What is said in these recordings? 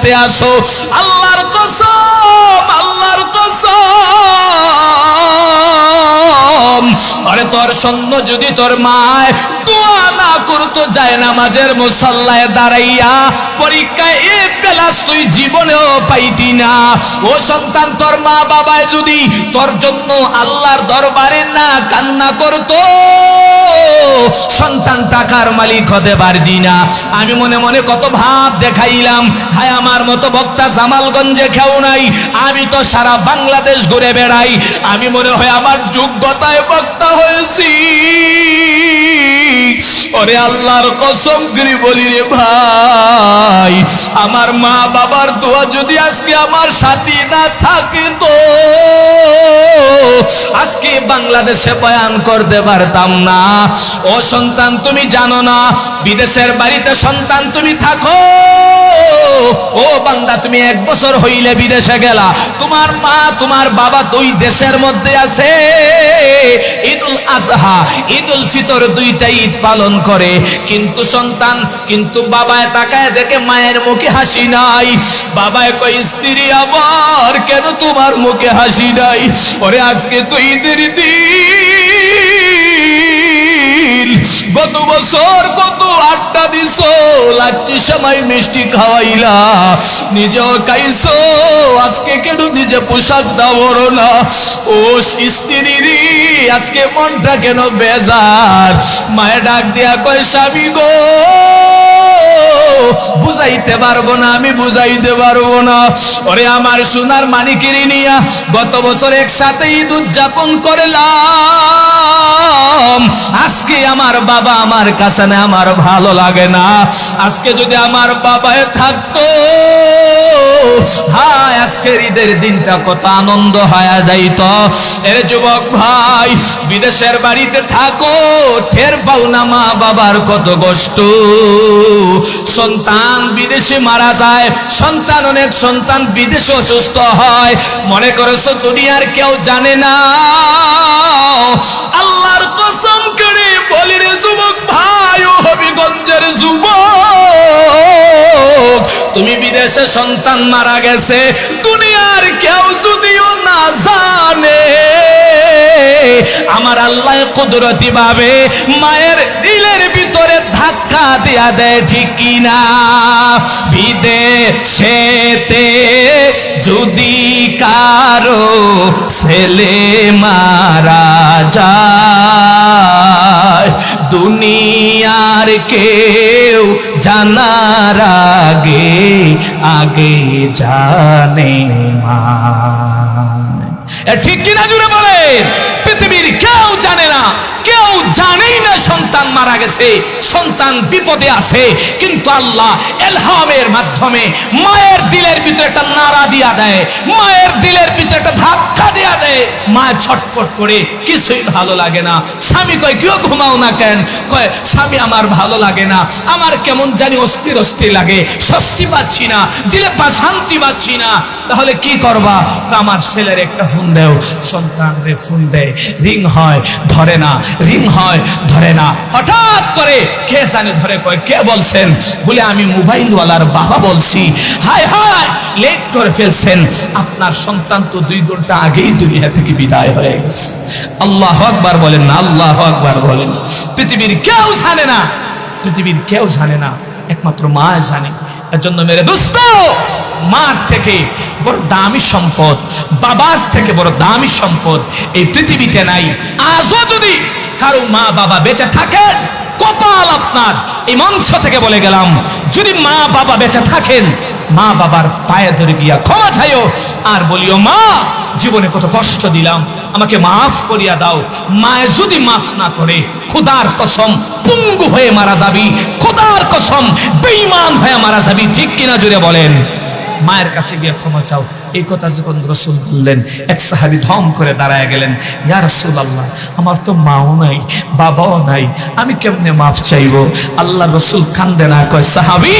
দুনিয়াতে আসো। আল্লাহর কসম, আল্লাহর কসম, আরে তোর সন্ন্য যদি তোর মায় দোয়া না করতো যায় নামাজের মুসাল্লায় দাঁড়াইয়া, পরীক্ষায় এ প্লাস তুই জীবনেও পাইতি না। ও সন্তান, তোর মা বাবায় যদি তোর জন্য আল্লাহর দরবারে না কান্না করতো, সন্তান টাকার মালিক হতে পারবি না। আমি মনে মনে কত ভাব দেখাইলাম, হায় আমার মতো বক্তা জামালগঞ্জে কেউ নাই, আমি তো সারা বাংলাদেশ ঘুরে বেড়াই, আমি মনে হয় আমার যোগ্যতায় বক্তা হয়েছি। ওরে আল্লাহর কসম করে বলি রে ভাই, আমার মা বাবার দোয়া যদি আজকে আমার সাথী না থাকে তো আজকে বাংলাদেশে বয়ান করতে পারতাম না। ও সন্তান, তুমি জানো না বিদেশের বাড়িতে সন্তান তুমি থাকো, ও বান্দা তুমি 1 বছর হইলে বিদেশে গেলা, তোমার মা তোমার বাবা দুই দেশের মধ্যে আছে, ঈদুল আজহা ঈদুল ফিতর দুইটা ঈদ পালন করে, কিন্তু সন্তান কিন্তু বাবায় তাকায় দেখে মায়ের মুখে হাসি নাই। বাবায় কয়, স্ত্রী আমার কেন তোমার মুখে হাসি নাই? ওরে আজকে তো ঈদের দিন, গত বছর কত আড্ডা দিছো, লাচ্ছি সময় মিষ্টি খাওয়াইলা, নিজেও খাইছো, আজকে কেন নিজে পোশাক দাও না? ও স্ত্রী আজকে মনটা কেন বেজার? মায়ের ডাক দিয়া কয়, স্বামী গো বুঝাইতে পারবো না, আমি বুঝাইতে পারবো না। ওরে আমার সোনার মানিকের নিয়া গত বছর একসাথে ঈদ উদযাপন করলাম, আজকে আমার বাবা আমার কাছে না, আমার ভালো লাগে না। আজকে যদি আমার বাবায় থাকতো, হায় আজকের ঈদের দিনটা কত আনন্দ হয়ে যাইত। এর যুবক ভাই, বিদেশের বাড়িতে থাকো, টের পাও না মা বাবার কত কষ্ট। সন্তান বিদেশে মারা যায়, সন্তান অনেক সন্তান বিদেশে অসুস্থ হয়, মনে করেছো দুনিয়ার কেউ জানে না। আল্লাহর কসম করে বলি রে যুবক ভাই, ও হবিগঞ্জের যুবক, তুমি বিদেশে সন্তান মারা গেছে, দুনিয়ার কেউ যদিও না জানে, আমার আল্লাহ কুদরতি ভাবে মায়ের দিলের ভিতরে ধাক্কা দিয়া দেয়, ঠিক কিনা? বিদেশেতে যদি কারো ছেলে মারা যায়, দুনিয়ার কেউ জানার আগে আগে জানে মা। ঠিক কিনা জুড়ে বলেন? পৃথিবীর কেউ জানে না, কেউ জানেই না সন্তান মারা গেছে, সন্তান বিপদে আছে, কিন্তু আল্লাহ ইলহামের মাধ্যমে মায়ের দিলের ভিতরে একটা নাড়া দিয়া দেয়, মায়ের দিলের ভিতরে একটা ধাক্কা দিয়া দেয়, মা ছটফট করে, কিছুই ভালো লাগে না। স্বামী কয়, কেউ ঘুমাও না কেন? কয়, স্বামী আমার ভালো লাগে না, আমার কেমন জানি অস্থির অস্থির লাগে, স্বস্তি পাচ্ছি না, দিলে শান্তি পাচ্ছি না। তাহলে কি করবা? আমার ছেলের একটা ফোন দেও। সন্তান রে ফোন দেয়, রিং হয় ধরে না, রিং হয় ধরে না, হঠাৎ করে কে জানে ধরে, কয় কে বলছেন? বলে আমি মোবাইলওয়ালার বাবা বলছি। হায় হায়, লেট করে ফেলছেন, আপনার সন্তান তো 2 ঘন্টা আগেই দুনিয়া থেকে বিদায় হয়ে গেছে। আল্লাহু আকবার বলেন না, আল্লাহু আকবার বলেন। পৃথিবীর কেউ জানে না, পৃথিবীর কেউ জানে না, একমাত্র মা জানে। এজন্য মেরে দোস্ত, মার থেকে বড় দামি সম্পদ, বাবার থেকে বড় দামি সম্পদ এই পৃথিবীতে নাই। আজও যদি কারো মা বাবা বেঁচে থাকেন, কপাল আপনার। এই মঞ্চ থেকে বলে গেলাম, যদি মা বাবা বেঁচে থাকেন, মা বাবার পায়ে ধরে গিয়া ক্ষমা চাইও, আর বলিও, মা জীবনে কত কষ্ট দিলাম, আমাকে মাফ করিয়া দাও। মায়ে যদি মাফ না করে, খোদার কসম পঙ্গু হয়ে মারা যাবি, খোদার কসম বেঈমান হয়ে মারা যাবি। ঠিক কিনা জুড়ে বলেন? মায়ের কাছে গিয়ে ক্ষমা চাও। এই কথা যখন রাসূল বললেন, এক সাহাবী ধম করে দাঁড়ায় গেলেন, ইয়া রাসূলুল্লাহ, আমার তো মাও নাই বাবাও নাই, আমি কেমনে মাফ চাইবো? আল্লাহ রাসূল কান্দে না, কয়, সাহাবী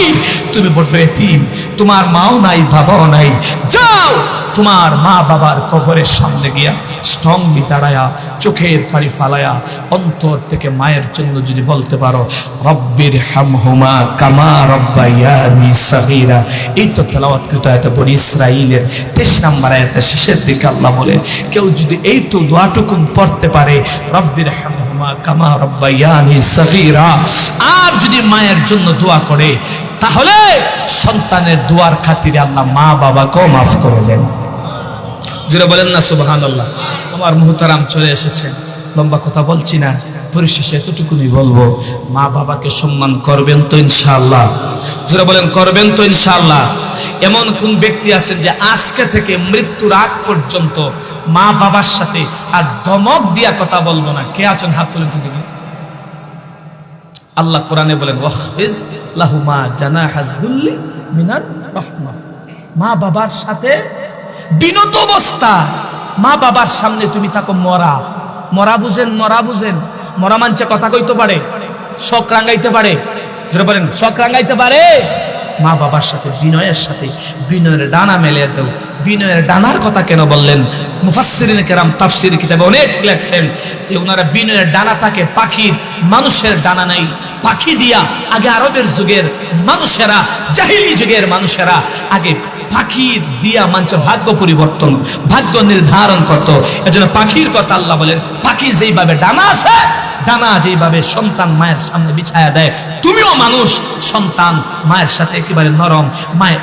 তুমি বড় এতিম, তোমার মাও নাই বাবাও নাই, যাও তোমার মা বাবার কবরের সামনে গিয়া স্ট্রংলি দাঁড়ায়া চোখের পানি ফালায়া অন্তর থেকে মায়ের জন্য যদি বলতে পারো রব্বির হামহুমা কামা রব্বায়ানি সগীরা। এই তো তেলাওয়াতকৃত আয়াত বনি ইসরাঈলের 23 নম্বর আয়াতের শেষের দিকে আল্লাহ বলেন, কেউ যদি এই তো দোয়াটুকুন পড়তে পারে রব্বির হামহুমা কামা রব্বায়ানি সগীরা, আর যদি মায়ের জন্য দোয়া করে, তাহলে সন্তানের দোয়ার খাতিরে আল্লাহ মা বাবাকেও মাফ করে দেন। যারা বলেন না সুবহানাল্লাহ। আমার মুহতারাম চলে এসেছেন, লম্বা কথা বলছি না, পরিশেষে এতটুকুনি বলবো, মা বাবাকে সম্মান করবেন তো ইনশাআল্লাহ? যারা বলেন করবেন তো ইনশাআল্লাহ? এমন কোন ব্যক্তি আছেন যে আজকে থেকে মৃত্যুর আগ পর্যন্ত মা বাবার সাথে আর ধমক দিয়া কথা বলবো না? কে আছেন? হাত তুলেন তো দেখি। আল্লাহ কোরআনে বলেন ওয়াখফিজ লাহুমা জানাহাদ দুল্লি মিনার রাহমা। মা বাবার সাথে বিনত অবস্থা, মা বাবার সামনে তুমি থাকো মরা। মরা বুঝেন? মরা বুঝেন? মরা মানছে কথা কইতে পারে, শোক রাঙ্গাইতে পারে। যারা বলেন শোক রাঙ্গাইতে পারে, মা বাবার সাথে বিনয়ের সাথে বিনয়ের ডানা মেলে দেও। বিনয়ের ডানার কথা কেন বললেন? মুফাসসিরিন কেরাম তাফসীর কিতাবে অনেক লেখছেন যে ওনারা বিনয়ের ডানা থাকে পাখির, মানুষের ডানা নাই। পাখি দিয়া আগে আরবের যুগের মানুষেরা, জাহিলি যুগের মানুষেরা আগে পাখি দিয়া মানুষের ভাগ্য পরিবর্তন, ভাগ্য নির্ধারণ করত। এজন্য পাখির কথা আল্লাহ বলেন, পাখি যেইভাবে ডানা আছে, ডানা যেইভাবে সন্তান মায়ের সামনে বিছায়া দেয়, তুমিও মানুষ, সন্তান মায়ের সাথে একেবারে নরম, মায়ের